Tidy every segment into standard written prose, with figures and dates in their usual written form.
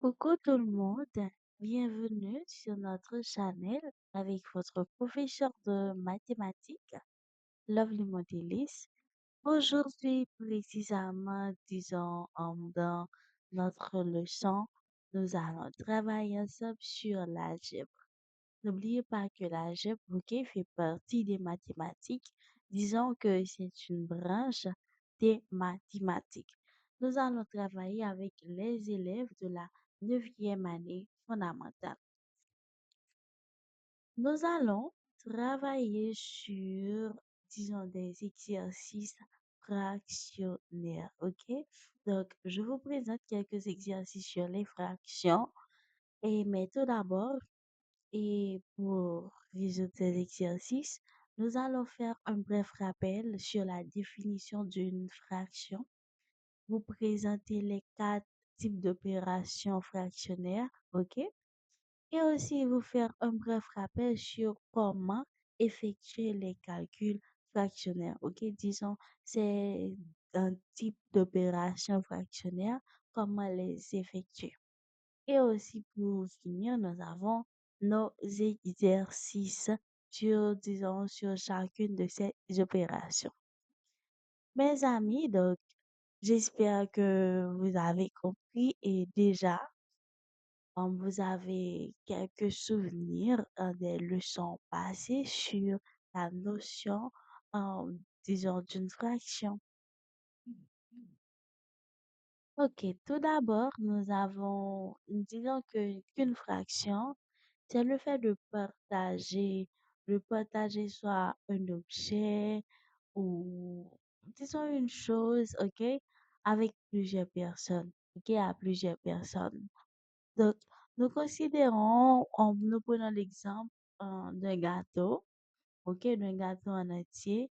Coucou tout le monde, bienvenue sur notre channel avec votre professeur de mathématiques, Lovely Modelis. Aujourd'hui, précisément, disons, dans notre leçon, nous allons travailler ensemble sur l'algèbre. N'oubliez pas que l'algèbre, ok, fait partie des mathématiques. Disons que c'est une branche des mathématiques. Nous allons travailler avec les élèves de la neuvième année fondamentale. Nous allons travailler sur, disons, des exercices fractionnaires, ok? Donc, je vous présente quelques exercices sur les fractions. Mais tout d'abord, et pour résoudre ces exercices, nous allons faire un bref rappel sur la définition d'une fraction. Vous présenter les quatre types d'opérations fractionnaires, ok? Et aussi vous faire un bref rappel sur comment effectuer les calculs fractionnaires, ok? Disons, c'est un type d'opération fractionnaire, comment les effectuer. Et aussi pour finir, nous avons nos exercices sur, disons, sur chacune de ces opérations. Mes amis, donc, j'espère que vous avez compris et déjà, vous avez quelques souvenirs des leçons passées sur la notion, disons, d'une fraction. Ok, tout d'abord, nous avons, disons que qu'une fraction, c'est le fait de partager soit un objet ou, disons, une chose, ok, avec plusieurs personnes, ok, à plusieurs personnes. Donc, nous prenons l'exemple d'un gâteau, ok, d'un gâteau en entier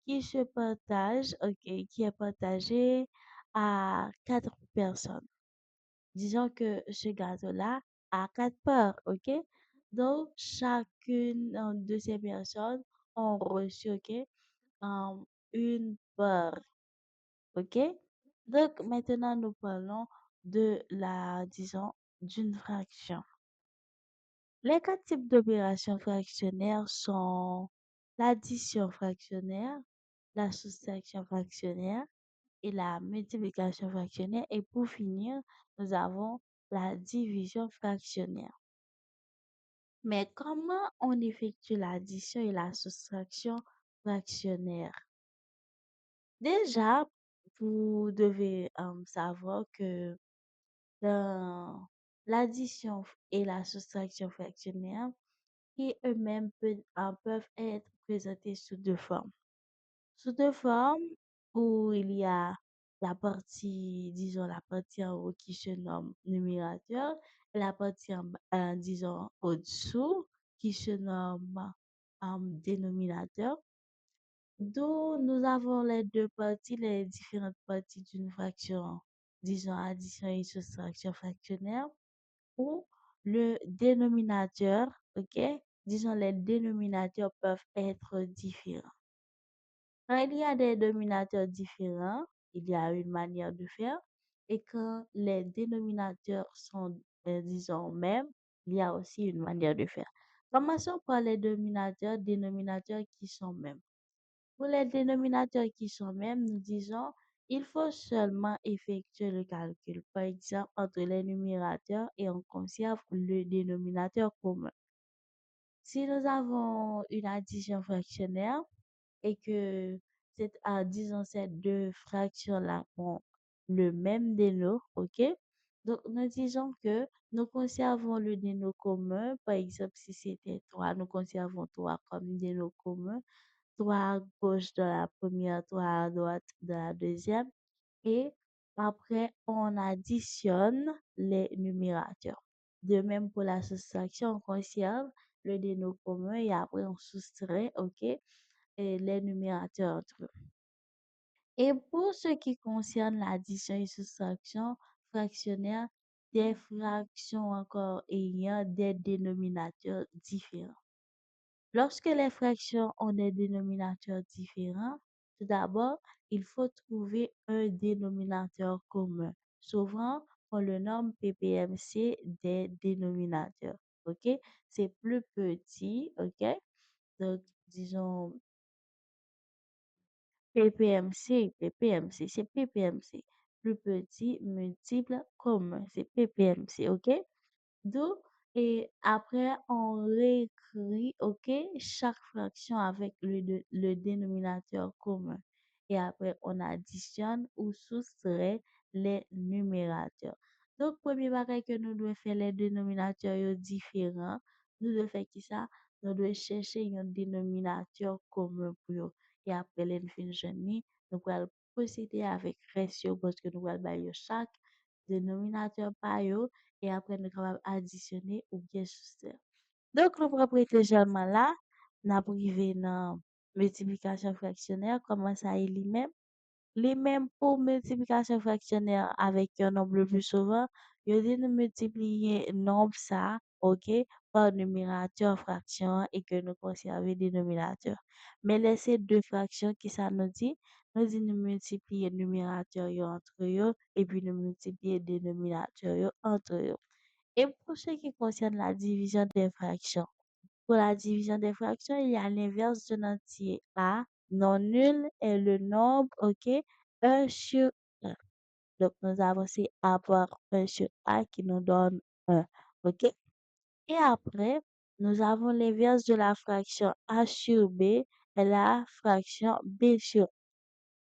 qui se partage, ok, qui est partagé à quatre personnes. Disons que ce gâteau-là a quatre parts, ok? Donc, chacune de ces personnes ont reçu, ok, euh, une part, ok? Donc, maintenant, nous parlons disons, d'une fraction. Les quatre types d'opérations fractionnaires sont l'addition fractionnaire, la soustraction fractionnaire et la multiplication fractionnaire. Et pour finir, nous avons la division fractionnaire. Mais comment on effectue l'addition et la soustraction fractionnaire? Déjà, vous devez savoir que dans l'addition et la soustraction fractionnaire, qui eux-mêmes peuvent être présentés sous deux formes. Sous deux formes où il y a la partie, disons, la partie en haut qui se nomme numérateur et la partie disons, au-dessous qui se nomme dénominateur. D'où nous avons les deux parties, les différentes parties d'une fraction, disons, addition et soustraction fractionnaire ou le dénominateur, ok? Disons, les dénominateurs peuvent être différents. Quand il y a des dénominateurs différents, il y a une manière de faire. Et quand les dénominateurs sont, disons, mêmes, il y a aussi une manière de faire. Commençons par les dénominateurs qui sont mêmes. Pour les dénominateurs qui sont mêmes, nous disons, il faut seulement effectuer le calcul, par exemple, entre les numérateurs et on conserve le dénominateur commun. Si nous avons une addition fractionnaire et que, disons, ces deux fractions-là ont le même déno, ok? Donc, nous disons que nous conservons le déno commun. Par exemple, si c'était 3, nous conservons 3 comme déno commun. 3 à gauche de la première, 3 à droite de la deuxième. Et après, on additionne les numérateurs. De même pour la soustraction, on conserve le déno commun et après on soustrait, ok, et les numérateurs entre eux. Et pour ce qui concerne l'addition et soustraction fractionnaire, des fractions encore ayant des dénominateurs différents. Lorsque les fractions ont des dénominateurs différents, tout d'abord, il faut trouver un dénominateur commun. Souvent, qu'on le nomme PPMC des dénominateurs. OK? C'est plus petit, OK? Donc, disons PPMC, c'est PPMC. Plus petit, multiple, commun, c'est PPMC, OK? Donc, et après, on réécrit, OK, chaque fraction avec le dénominateur commun. Et après, on additionne ou soustrait les numérateurs. Donc, premier bagage que nous devons faire les dénominateurs différents, nous devons faire qui ça? Nous devons chercher un dénominateur commun pour eux. Et après, les fin journée, nous allons procéder avec ratio parce que nous allons bailler chaque dénominateur par eux et après nous capables additionner ou bien soustraire. Donc, nous propriétés germain là, n'a privé dans multiplication fractionnaire, comment ça est lui-même. Les mêmes pour multiplication fractionnaire avec un nombre le plus souvent, je dis nous multiplier nombre ça, ok, par numérateur fraction et que nous conserver dénominateur. Mais laissez deux fractions qui ça nous dit nous multiplier numérateur yo entre eux et puis nous multiplier dénominateur yo entre eux. Et pour ce qui concerne la division des fractions, pour la division des fractions, il y a l'inverse d'un entier A non nul est le nombre, ok, un sur 1. Donc, nous avons c'est A par 1 sur A qui nous donne 1, ok. Et après, nous avons l'inverse de la fraction A sur B et la fraction B sur A.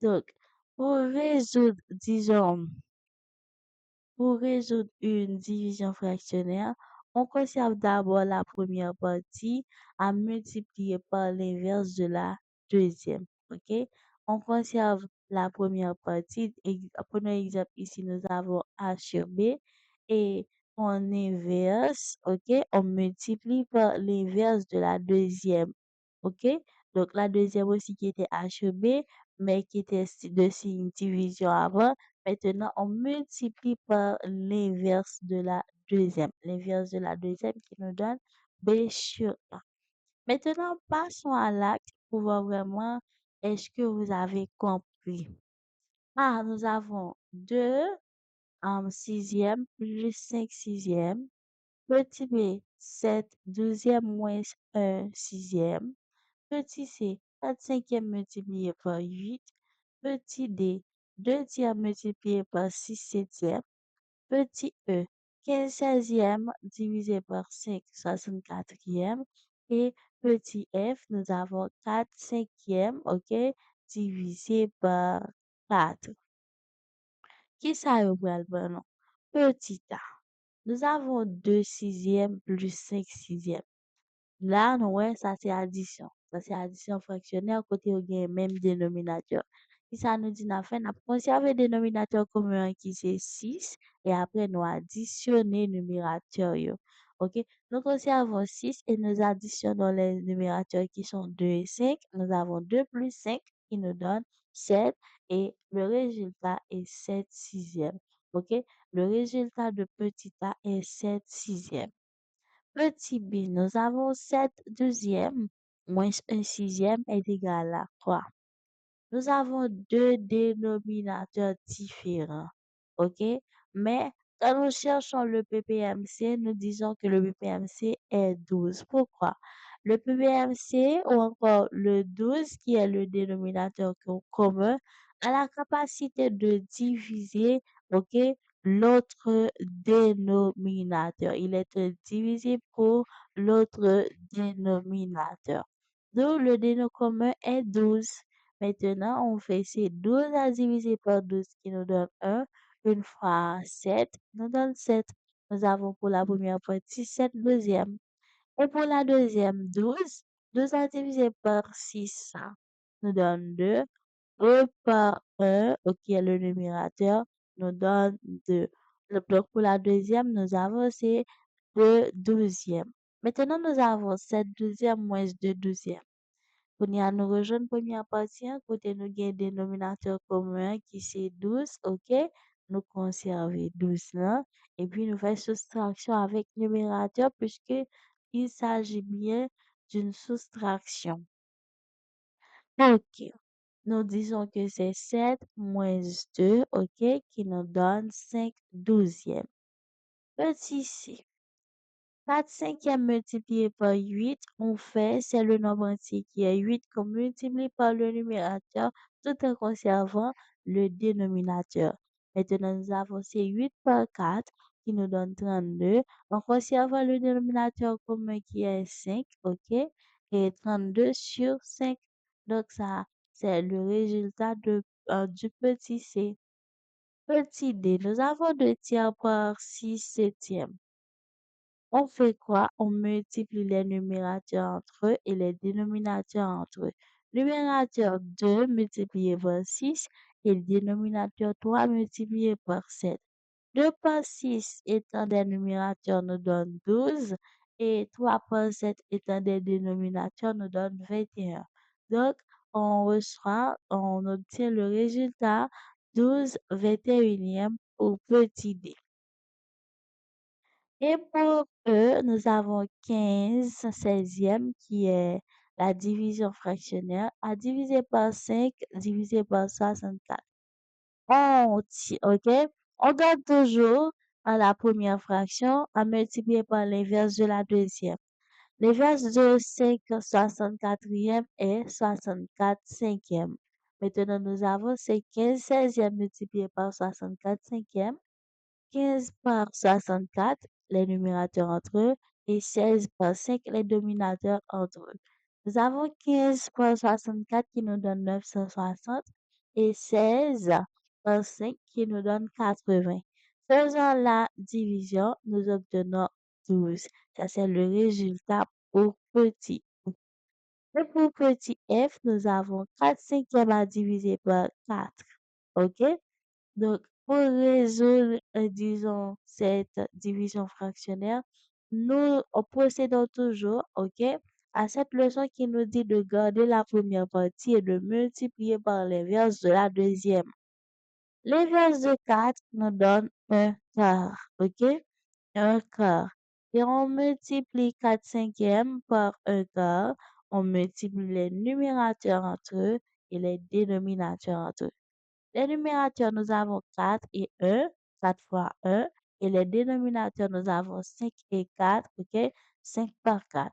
Donc, pour résoudre, disons, pour résoudre une division fractionnaire, on conserve d'abord la première partie à multiplier par l'inverse de la deuxième. OK? On conserve la première partie. Prenons exemple ici, nous avons A sur B et on inverse, OK? On multiplie par l'inverse de la deuxième. OK? Donc la deuxième aussi qui était A sur B, mais qui était de signe division avant. Maintenant, on multiplie par l'inverse de la deuxième. L'inverse de la deuxième qui nous donne B sur A. Maintenant, passons à l'acte pour voir vraiment est-ce que vous avez compris. Ah, nous avons 2 en sixième plus 5 sixième. Petit b, 7 douzième moins 1 sixième. Petit c, 4 cinquième multiplié par 8. Petit d, 2 tiers multiplié par 6 septième. Petit e, 15 seizième divisé par 5 soixante-quatrième. Et petit f, nous avons 4 cinquième, ok, divisé par 4. Qui ça représente? Non? Petit a. Nous avons 2 sixièmes plus 5 sixièmes. Là, nous, ouais, ça c'est addition. Ça c'est addition fractionnaire côté où il y a même dénominateur. Si ça nous dit, n'a fait, n'a conservé dénominateur commun qui c'est 6 et après nous additionner numérateur yo. OK? Nous conservons 6 et nous additionnons les numérateurs qui sont 2 et 5. Nous avons 2 plus 5 qui nous donne 7 et le résultat est 7 sixièmes. OK? Le résultat de petit a est 7 sixièmes. Petit b, nous avons 7 douzièmes moins un sixième est égal à quoi? Nous avons deux dénominateurs différents, OK? Mais quand nous cherchons le PPMC, nous disons que le PPMC est 12. Pourquoi? Le PPMC ou encore le 12, qui est le dénominateur commun, a la capacité de diviser, OK, l'autre dénominateur. Il est divisé pour l'autre dénominateur. Donc, le dénominateur commun est 12. Maintenant, on fait ces 12 à diviser par 12 qui nous donne 1. Une fois 7 nous donne 7. Nous avons pour la première partie 7 deuxième. Et pour la deuxième, 12. 12 à diviser par 6, ça nous donne 2. 2 par 1, qui est le numérateur, nous donne 2. Donc, pour la deuxième, nous avons c'est 2 douzièmes. Maintenant, nous avons 7 douzièmes moins 2 douzièmes. Kounya nous rejoindre première partie, hein, côté nous gain dénominateur commun qui c'est 12, ok? Nous conserver 12 là, et puis nous faire soustraction avec numérateur puisque il s'agit bien d'une soustraction. Ok. Nous disons que c'est 7 moins 2, ok, qui nous donne 5 douzièmes. Petit c. 4 cinquièmes multiplié par 8, c'est le nombre entier qui est 8 qu'on multiplie par le numérateur tout en conservant le dénominateur. Maintenant, nous avons ces 8 par 4 qui nous donne 32 en conservant le dénominateur commun qui est 5, ok? Et 32 sur 5. Donc, ça, c'est le résultat du petit c. Petit d, nous avons 2 tiers par 6 septièmes. On fait quoi? On multiplie les numérateurs entre eux et les dénominateurs entre eux. Numérateur 2 multiplié par 6 et le dénominateur 3 multiplié par 7. 2 par 6 étant des numérateurs nous donne 12 et 3 par 7 étant des dénominateurs nous donne 21. Donc, on obtient le résultat 12 21e pour petit d. Et pour E, nous avons 15 seizième qui est la division fractionnaire à diviser par 5 divisé par 64. OK? On donne toujours à la première fraction à multiplier par l'inverse de la deuxième. L'inverse de 5 64e est 64 cinquième. Maintenant, nous avons ces 15 seizième multiplié par 64 cinquième. 15 par 64, les numérateurs entre eux, et 16 par 5, les dominateurs entre eux. Nous avons 15 par 64 qui nous donne 960 et 16 par 5 qui nous donne 80. Faisant la division, nous obtenons 12. Ça, c'est le résultat pour petit. Et pour petit f, nous avons 4 cinquièmes à diviser par 4. OK? Donc, pour résoudre, disons, cette division fractionnaire, nous procédons toujours, OK, à cette leçon qui nous dit de garder la première partie et de multiplier par l'inverse de la deuxième. L'inverse de 4 nous donne un quart, OK? Un quart. Et on multiplie 4 cinquièmes par un quart. On multiplie les numérateurs entre eux et les dénominateurs entre eux. Les numérateurs, nous avons 4 et 1, 4 fois 1. Et les dénominateurs, nous avons 5 et 4, ok? 5 par 4.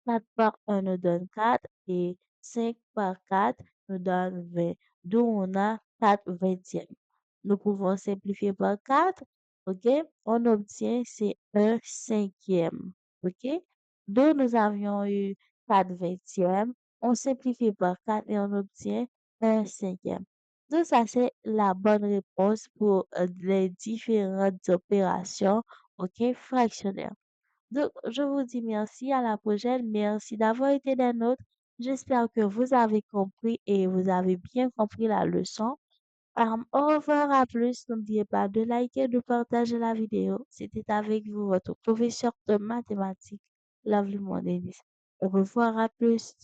4 par 1 nous donne 4 et 5 par 4 nous donne 20. D'où on a 4 vingtièmes. Nous pouvons simplifier par 4, ok? On obtient c'est 1 cinquième, ok? D'où nous avions eu 4 vingtièmes. On simplifie par 4 et on obtient 1 cinquième. Donc ça, c'est la bonne réponse pour les différentes opérations, ok, fractionnaires. Donc, je vous dis merci, à la prochaine. Merci d'avoir été des nôtres. J'espère que vous avez compris et vous avez bien compris la leçon. Au revoir, à plus. N'oubliez pas de liker, de partager la vidéo. C'était avec vous, votre professeur de mathématiques, Lovely Mondenis. Au revoir, à plus.